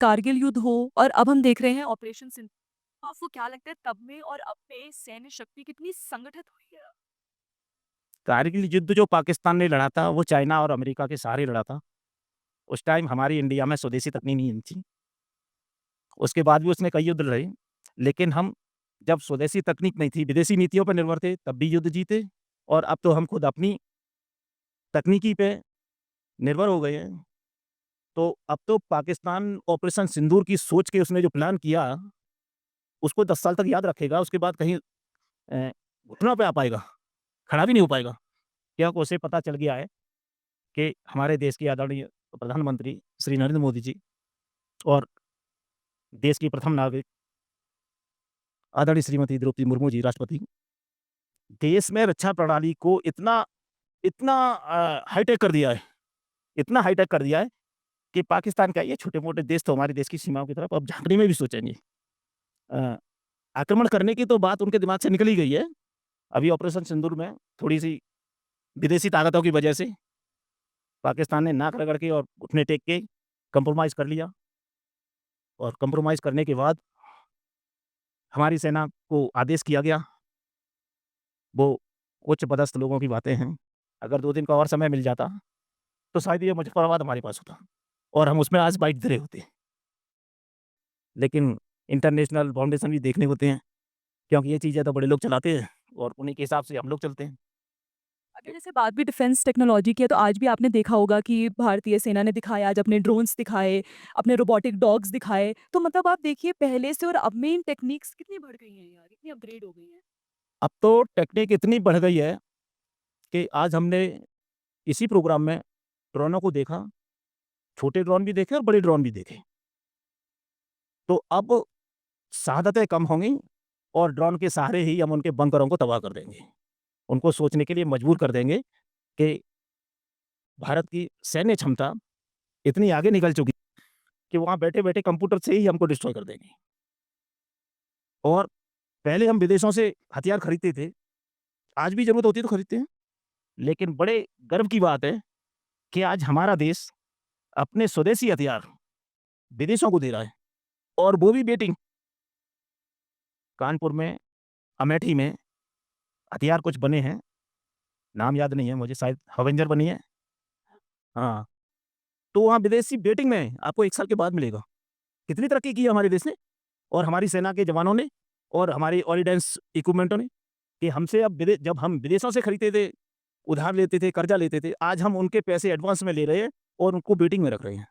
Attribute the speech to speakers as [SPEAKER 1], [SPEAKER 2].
[SPEAKER 1] कारगिल युद्ध हो और अब हम देख रहे हैं ऑपरेशन सिंदूर। आपको क्या लगता है तब में और अब में सैन्य शक्ति कितनी संगठित हुई है?
[SPEAKER 2] कारगिल युद्ध जो पाकिस्तान ने लड़ा था, वो चाइना और अमेरिका के सहारे लड़ा था। उस टाइम हमारी इंडिया में स्वदेशी तकनीक नहीं थी। उसके बाद भी उसने कई युद्ध लड़े, लेकिन हम जब स्वदेशी तकनीक नहीं थी, विदेशी नीतियों पर निर्भर थे, तब भी युद्ध जीते और अब तो हम खुद अपनी तकनीकी पे निर्भर हो गए हैं। तो अब तो पाकिस्तान ऑपरेशन सिंदूर की सोच के उसने जो प्लान किया, उसको 10 साल तक याद रखेगा, उसके बाद कहीं घुटनों पे आ पाएगा, खड़ा भी नहीं हो पाएगा। क्योंकि उसे पता चल गया है कि हमारे देश के आदरणीय प्रधानमंत्री श्री नरेंद्र मोदी जी और देश की प्रथम नागरिक आदरणीय श्रीमती द्रौपदी मुर्मू जी राष्ट्रपति, देश में रक्षा प्रणाली को इतना इतना हाईटेक कर दिया है, इतना हाईटेक कर दिया है कि पाकिस्तान का ये छोटे-मोटे देश तो हमारे देश की सीमाओं की तरफ अब झाँकने में भी सोचेंगे। अ, आक्रमण करने की तो बात उनके दिमाग से निकल ही गई है। अभी ऑपरेशन सिंदूर में थोड़ी-सी विदेशी ताकतों की वजह से पाकिस्तान ने नाक रगड़ के और घुटने टेक के कंप्रोमाइज़ कर लिया और कंप्रोमाइज़ करने के बाद हमारी सेना को आदेश किया गया, वो उच्च पदस्थ लोगों की बातें हैं। अगर 2 दिन का और समय मिल जाता, तो शायद ये मुज़फ़्फ़राबाद हमारे पास होता और हम उसमें आज बाइट दे रहे होते। लेकिन इंटरनेशनल फाउंडेशन भी देखने होते हैं, क्योंकि ये चीज़ें तो बड़े लोग चलाते हैं और उन्हीं के हिसाब से हम लोग चलते हैं।
[SPEAKER 1] अगर जैसे बात भी डिफेंस टेक्नोलॉजी की है तो आज भी आपने देखा होगा कि भारतीय सेना ने दिखाया, आज अपने ड्रोन्स दिखाए, अपने रोबोटिक डॉग्स दिखाए। तो मतलब आप देखिए पहले से और अब में इन टेक्निक्स कितनी बढ़ गई हैं यार, इतनी अपग्रेड हो गई हैं।
[SPEAKER 2] अब तो टेक्नीक इतनी बढ़ गई है कि आज हमने इसी प्रोग्राम में ड्रोनों को देखा, छोटे ड्रोन भी देखे और बड़े ड्रोन भी देखे। तो अब शहादतें कम होंगी और ड्रोन के सहारे ही हम उनके बंकरों को तबाह कर देंगे। उनको सोचने के लिए मजबूर कर देंगे कि भारत की सैन्य क्षमता इतनी आगे निकल चुकी कि वहाँ बैठे-बैठे कंप्यूटर से ही हमको डिस्ट्रॉय कर देंगे। और पहले हम विदेशों से हथियार खरीदते थे, आज भी ज़रूरत होती है तो खरीदते हैं। लेकिन बड़े गर्व की बात है कि आज हमारा देश अपने स्वदेशी हथियार विदेशों को दे रहा है और वो भी बेटिंग। कानपुर में, अमेठी में हथियार कुछ बने हैं, नाम याद नहीं है मुझे, शायद हवेंजर बनी है। हाँ, तो वहाँ विदेशी बेटिंग में आपको 1 साल के बाद मिलेगा। कितनी तरक्की की है हमारे देश ने और हमारी सेना के जवानों ने और हमारी ऑर्डिनेंस इक्विपमेंटों ने कि हमसे अब जब हम विदेशों से खरीदते थे, उधार लेते थे, कर्जा लेते थे, आज हम उनके पैसे एडवांस में ले रहे हैं और उनको बेटिंग में रख रहे हैं।